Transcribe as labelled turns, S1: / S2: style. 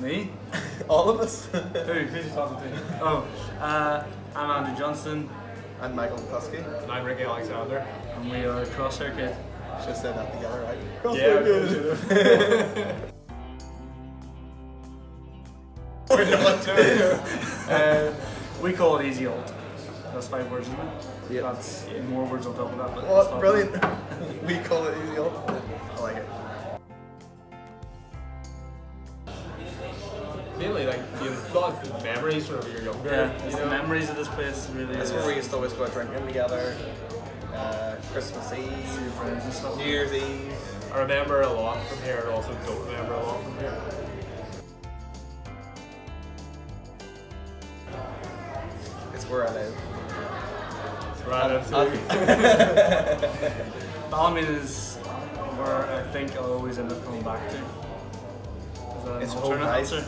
S1: Me?
S2: All of us.
S1: Who's you talking to? Oh, I'm Andrew Johnson.
S2: I'm Michael Kusky.
S3: And I'm Ricky Alexander.
S1: And we are Crosshair Kid.
S2: Should have said that together, right?
S3: Yeah,
S2: We're not doing it.
S1: We call it Easy Old. That's 5 words, isn't it?
S2: Yeah.
S1: That's more words on top of that. But
S2: Well,
S1: stop.
S2: brilliant. We call it Easy Old. I like it.
S3: Mainly, like, you've got memories from when you were younger.
S1: Yeah, it's
S3: you
S1: the
S3: know?
S1: memories of this place, really.
S2: That's where we used to always go out drinking together. Christmas
S1: See your
S2: Eve,
S1: friends and stuff.
S2: New Year's Eve.
S3: I remember a lot from here, and also don't remember a lot from here.
S2: It's where I live.
S3: Right up to
S1: Ballymena is where I think I'll always end up coming back to. Is that an
S2: It's home
S1: alternate
S2: nice.
S1: answer?